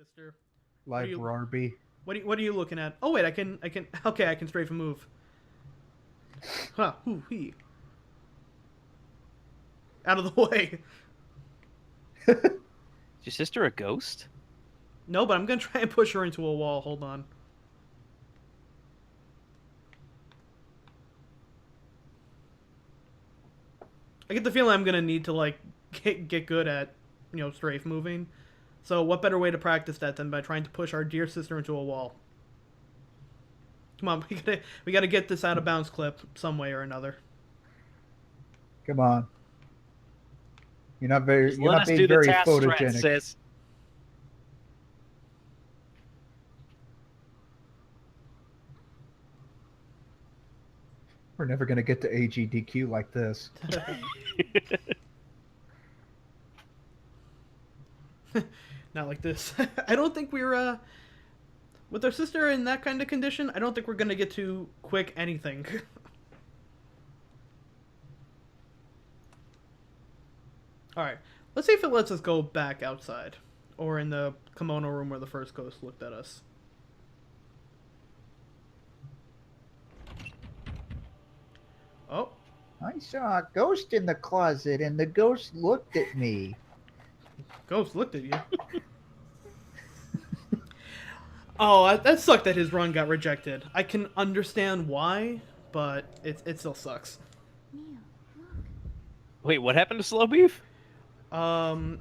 sister. What are Live you Rarby. what are you looking at? Oh wait, I can okay, I can strafe and move. Huh, hoo hee. Out of the way. Is your sister a ghost? No, but I'm gonna try and push her into a wall. Hold on. I get the feeling I'm gonna need to like get good at, strafe moving. So what better way to practice that than by trying to push our dear sister into a wall? Come on, we gotta get this out of bounds clip some way or another. Come on. Just You're let not us do being the very task strat, photogenic. sis. We're never gonna get to AGDQ like this. Not like this. I don't think we're with our sister in that kind of condition. I don't think we're gonna get to quick anything. All right, let's see if it lets us go back outside, or in the kimono room where the first ghost looked at us. Oh, I saw a ghost in the closet, and the ghost looked at me. ghost looked at you. Oh, that sucked that his run got rejected. I can understand why, but it still sucks. Wait, what happened to Slow Beef? Um,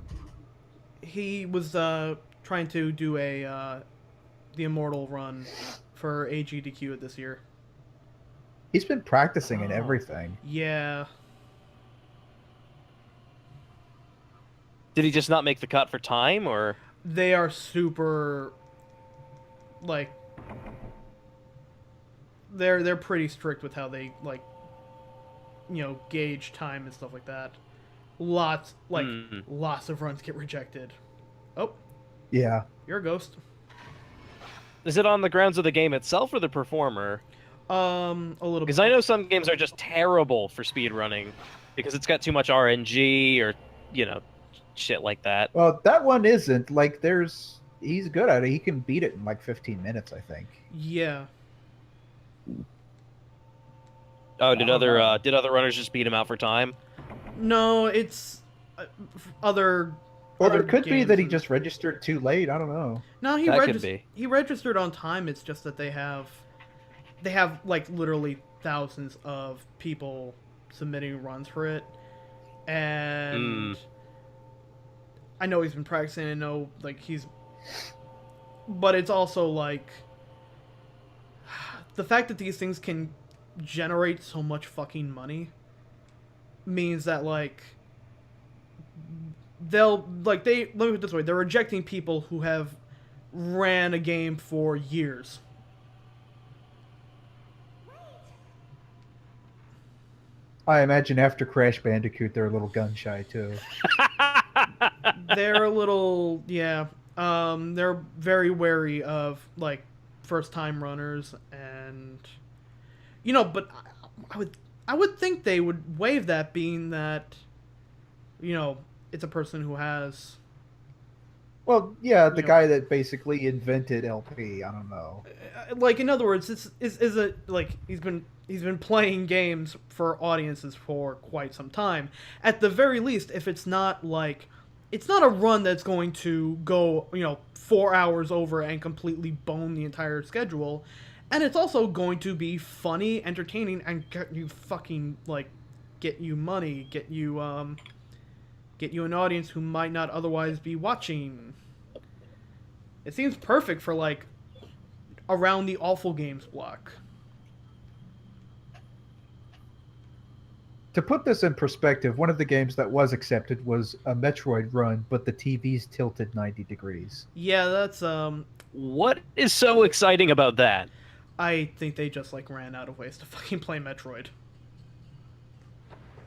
he was trying to do a the immortal run for AGDQ this year. He's been practicing and Oh. everything. Yeah. Did he just not make the cut for time, or? They are super like they're pretty strict with how they like gauge time and stuff like that. Lots of runs get rejected. Oh, Yeah. you're a ghost. Is it on the grounds of the game itself or the performer? A little Because bit. I know some games are just terrible for speed running because it's got too much RNG or, shit like that. Well, that one isn't. He's good at it. He can beat it in like 15 minutes, I think. Yeah. Oh, I don't know. did other runners just beat him out for time? No, it's other. Well, other there could be games that he and- just registered too late. I don't know. No, That could be. he registered on time. It's just that they have like literally thousands of people submitting runs for it, and I know he's been practicing. I know but it's also like the fact that these things can generate so much fucking money means that let me put it this way, they're rejecting people who have ran a game for years. I imagine after Crash Bandicoot, they're a little gun shy too. They're a little, yeah. They're very wary of first time runners, and but I would think they would waive that, being that it's a person who has Well, yeah, the know. guy that basically invented LP. I don't know. In other words, this is a he's been playing games for audiences for quite some time. At the very least, if it's not it's not a run that's going to go 4 hours over and completely bone the entire schedule, and it's also going to be funny, entertaining, and get you fucking get you money, get you an audience who might not otherwise be watching. It seems perfect for around the awful games block. To put this in perspective, one of the games that was accepted was a Metroid run, but the TV's tilted 90 degrees. Yeah, that's What is so exciting about that? I think they just ran out of ways to fucking play Metroid.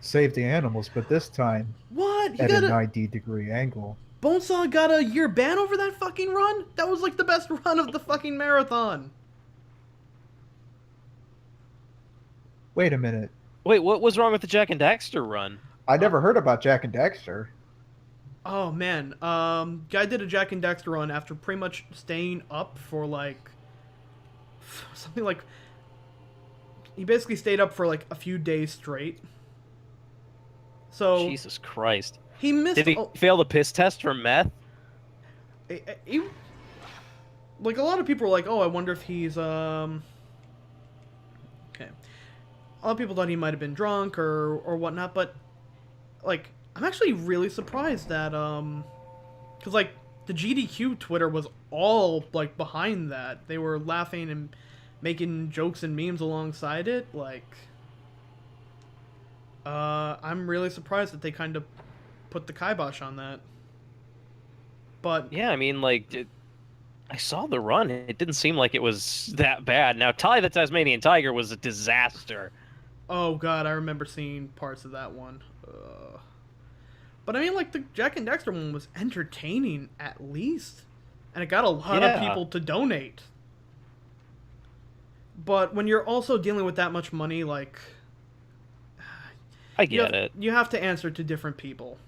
Save the animals, but this time What? at a 90-degree angle. Bonesaw got a year ban over that fucking run? That was the best run of the fucking marathon. Wait a minute. Wait, what was wrong with the Jack and Daxter run? I never heard about Jack and Daxter. Oh man, guy did a Jack and Dexter run after pretty much staying up for like something like he basically stayed up for like a few days straight. So Jesus Christ. he missed. Did he Oh, fail the piss test for meth? he, like a lot of people were like, "Oh, I wonder if he's okay." A lot of people thought he might have been drunk or whatnot, but like I'm actually really surprised that because like the GDQ Twitter was all like behind that. They were laughing and making jokes and memes alongside it. Like, I'm really surprised that they kind of put the kibosh on that. But Yeah, I mean, like, I saw the run. It didn't seem like it was that bad. Now, Ty the Tasmanian Tiger was a disaster. oh god, I remember seeing parts of that one. But I mean, like the Jack and Dexter one was entertaining at least, and it got a lot of Yeah. people to donate. But when you're also dealing with that much money, like I get it. you have to answer to different people.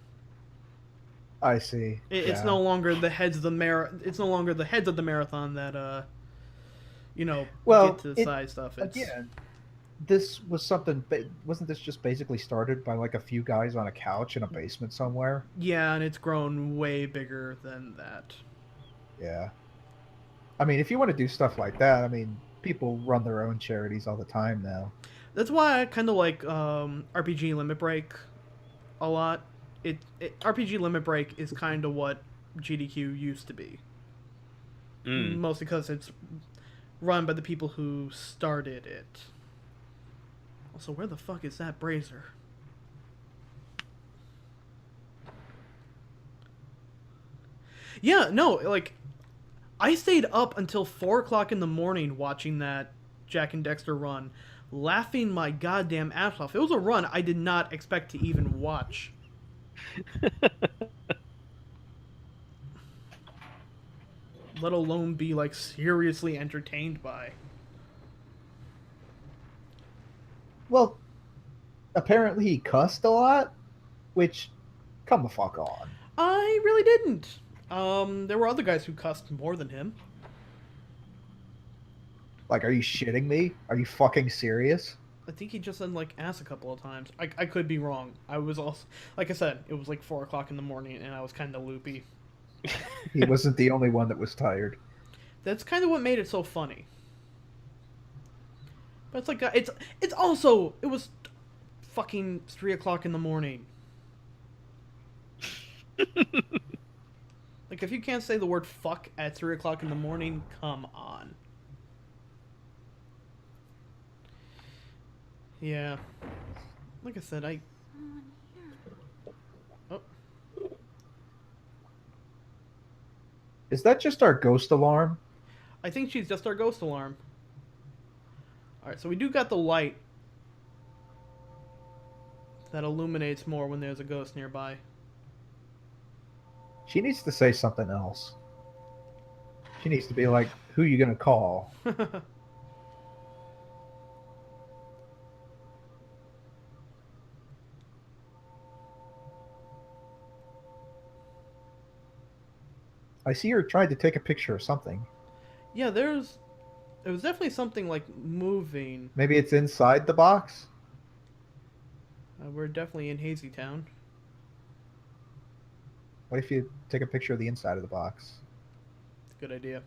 I see. It's Yeah. no longer the heads of the It's no longer the heads of the marathon that Well, get to it- decide stuff. It's Again, this was something. Wasn't this just basically started by like a few guys on a couch in a basement somewhere? yeah, and it's grown way bigger than that. Yeah. I mean, if you want to do stuff like that, I mean, people run their own charities all the time now. That's why I kind of like RPG Limit Break a lot. RPG Limit Break is kind of what GDQ used to be, Mm. mostly because it's run by the people who started it. Also, where the fuck is that brazier? Yeah, no, like I stayed up until 4 o'clock in the morning watching that Jack and Dexter run, laughing my goddamn ass off. It was a run I did not expect to even watch. Let alone be like seriously entertained by. Well, apparently he cussed a lot, which, come the fuck on. I really didn't. There were other guys who cussed more than him. Like, are you shitting me? Are you fucking serious? I think he just said like ass a couple of times. I could be wrong. I was also, like I said, it was like 4 o'clock in the morning and I was kind of loopy. He wasn't the only one that was tired. That's kind of what made it so funny. But it's like it's also it was fucking 3 o'clock in the morning. Like if you can't say the word fuck at 3 o'clock in the morning, come on. Yeah. Like I said, Oh. Is that just our ghost alarm? I think she's just our ghost alarm. Alright, so we do got the light that illuminates more when there's a ghost nearby. She needs to say something else. She needs to be like, who you gonna call? I see her trying to take a picture of something. Yeah, it was definitely something like moving. Maybe it's inside the box? We're definitely in Hazy Town. What if you take a picture of the inside of the box? Good idea.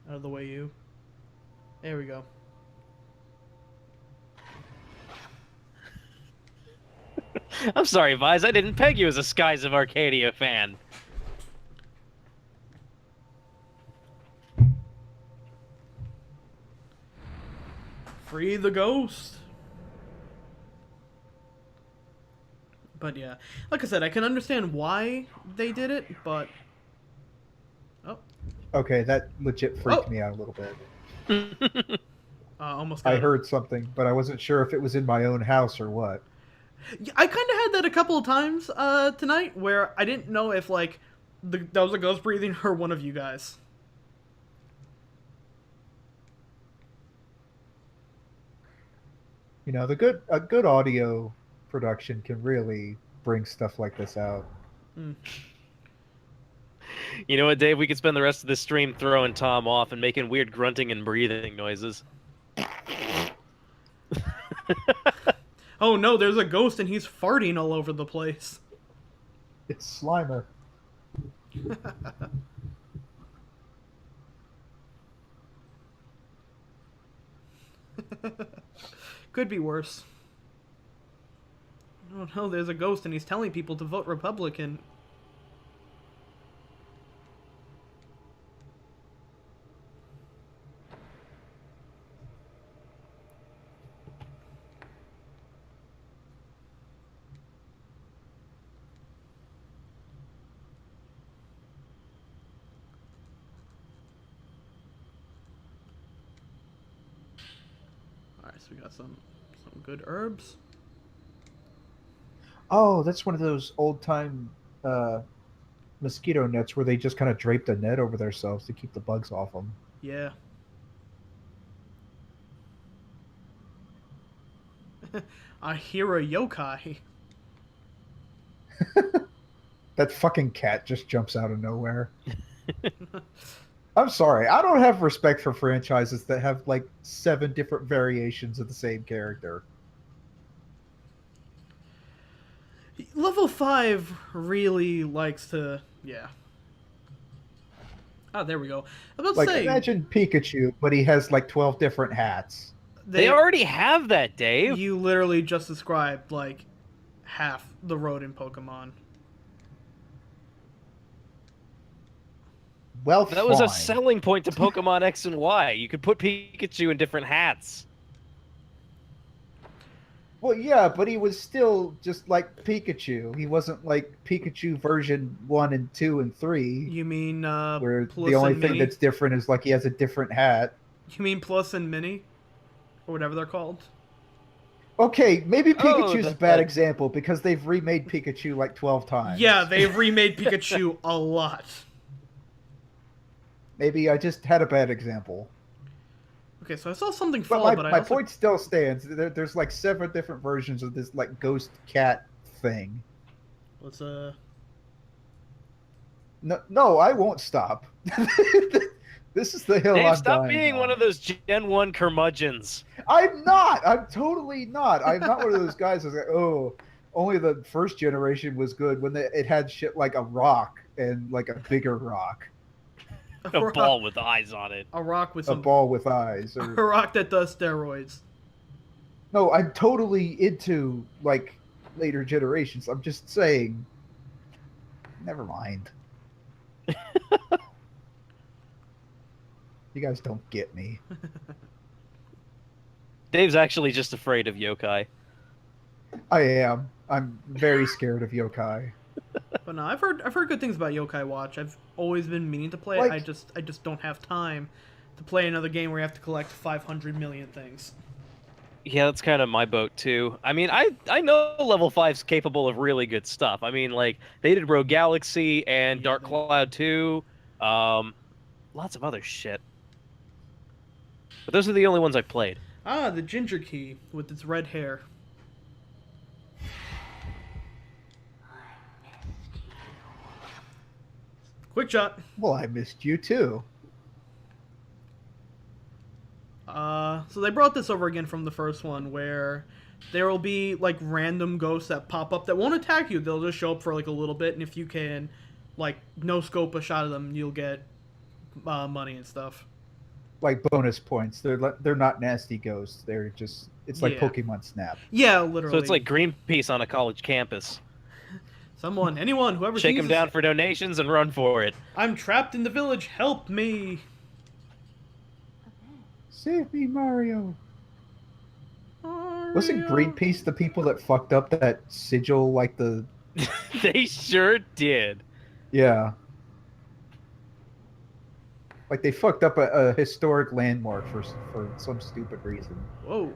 Out of the way, you. There we go. I'm sorry, Vise. I didn't peg you as a Skies of Arcadia fan. Free the ghost. But yeah, like I said, I can understand why they did it, but oh, Okay, that legit freaked Oh! me out a little bit. almost. Got I it. heard something, but I wasn't sure if it was in my own house or what. Yeah, I kind of had that a couple of times tonight, where I didn't know if like that was a ghost breathing or one of you guys. You know, a good audio production can really bring stuff like this out. Hmm. You know what, Dave? We could spend the rest of this stream throwing Tom off and making weird grunting and breathing noises. Oh no, there's a ghost and he's farting all over the place. It's Slimer. Could be worse. Oh no, there's a ghost and he's telling people to vote Republican. Alright, so we got some good herbs. Oh, that's one of those old time mosquito nets where they just kind of draped a net over themselves to keep the bugs off them. Yeah. I hear a yokai. That fucking cat just jumps out of nowhere. I'm sorry, I don't have respect for franchises that have like 7 different variations of the same character. Level 5 really likes to... Yeah. Ah, there we go. I was about to Like, say... imagine Pikachu, but he has like 12 different hats. They already have that, Dave. You literally just described, like, half the road in Pokemon. Well, That was a fine. selling point to Pokemon X and Y. You could put Pikachu in different hats. Well, yeah, but he was still just like Pikachu. He wasn't like Pikachu version 1 and 2 and 3, You mean, where Plus the only and thing Mini? that's different is like he has a different hat. You mean Plus and Mini? Or whatever they're called? Okay, maybe Pikachu's the- a bad example because they've remade Pikachu like 12 times. Yeah, they've remade Pikachu a lot. Maybe I just had a bad example. Okay, so I saw something But fall, my, but I my also... point still stands. There's like 7 different versions of this like ghost cat thing. Let's, No, I won't stop. This is the hill Dave, I'm stop dying being on. one of those Gen 1 curmudgeons. I'm not. I'm totally not. I'm not one of those guys that's like, oh, only the first generation was good when it had shit like a rock and like a bigger rock, A ball with eyes on it. A rock with a some... ball with eyes. A Or... rock that does steroids. No, I'm totally into like later generations. I'm just saying. Never mind. You guys don't get me. Dave's actually just afraid of yokai. I am. I'm very scared of yokai. But no, I've heard good things about Yokai Watch. I've always been meaning to play it. Like- I just don't have time to play another game where you have to collect 500 million things. Yeah, that's kind of my boat too. I mean, I know level 5's capable of really good stuff. I mean, like they did Rogue Galaxy and Yeah, Dark they- Cloud 2, lots of other shit. But those are the only ones I played. Ah, the Ginger Key with its red hair. Quick shot. Well, I missed you too. So they brought this over again from the first one, where there will be like random ghosts that pop up that won't attack you. They'll just show up for like a little bit, and if you can, like, no scope a shot of them, you'll get money and stuff. Like bonus points. They're not nasty ghosts. They're just it's like Yeah. Pokemon Snap. Yeah, literally. So it's like Greenpeace on a college campus. anyone, whoever Shake sees them this, down for donations and run for it. I'm trapped in the village. Help me! Save me, Mario. Wasn't Mario. Greenpeace the people that fucked up that sigil like the They sure did. yeah. Like they fucked up a historic landmark for some stupid reason. Whoa.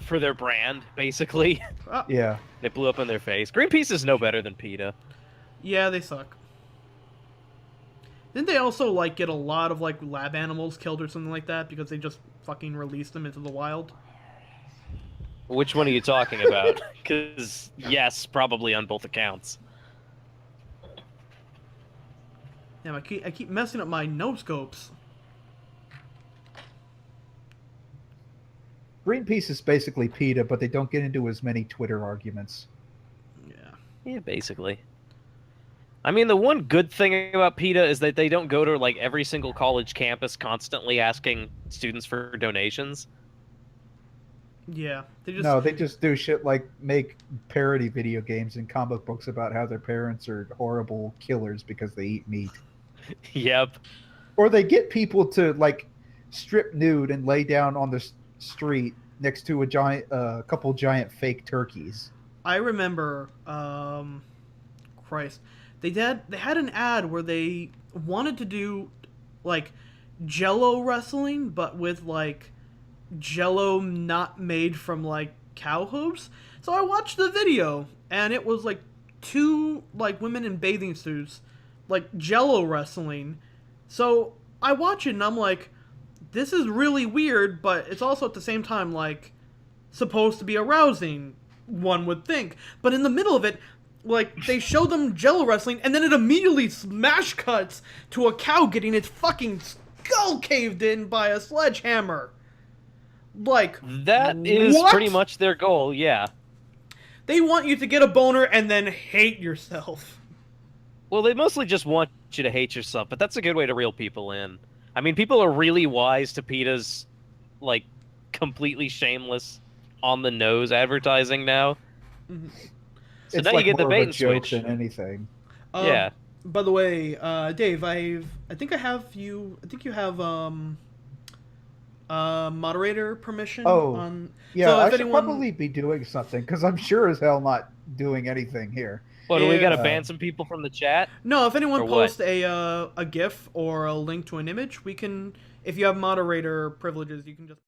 For their brand, basically. Ah, Yeah. They blew up in their face. Greenpeace is no better than PETA. yeah, they suck. Didn't they also like get a lot of like lab animals killed or something like that because they just fucking released them into the wild? Which one are you talking about? Because yes, probably on both accounts. Damn, I keep messing up my no scopes. Greenpeace is basically PETA, but they don't get into as many Twitter arguments. Yeah. Yeah, basically. I mean, the one good thing about PETA is that they don't go to like every single college campus constantly asking students for donations. Yeah. They just No, they just do shit like make parody video games and comic books about how their parents are horrible killers because they eat meat. Yep. Or they get people to like strip nude and lay down on the street next to a couple giant fake turkeys. I remember Christ. They had an ad where they wanted to do like Jello wrestling, but with like Jello not made from like cow hooves. So I watched the video, and it was like two like women in bathing suits, like Jello wrestling. So I watch it and I'm like, this is really weird, but it's also at the same time like supposed to be arousing, one would think. But in the middle of it, like, they show them Jello wrestling, and then it immediately smash cuts to a cow getting its fucking skull caved in by a sledgehammer. Like, That is what? pretty much their goal, yeah. They want you to get a boner and then hate yourself. Well, they mostly just want you to hate yourself, but that's a good way to reel people in. I mean, people are really wise to PETA's, like, completely shameless, on-the-nose advertising now. Mm-hmm. So It's now like you get the more of bait a and joke switch. than anything. Yeah. By the way, Dave, I think you have moderator permission Oh, on. Yeah, So I if should anyone, probably be doing something because I'm sure as hell not doing anything here. What, do we gotta If- ban some people from the chat? No, if anyone Or what? posts a GIF or a link to an image, we can. If you have moderator privileges, you can just.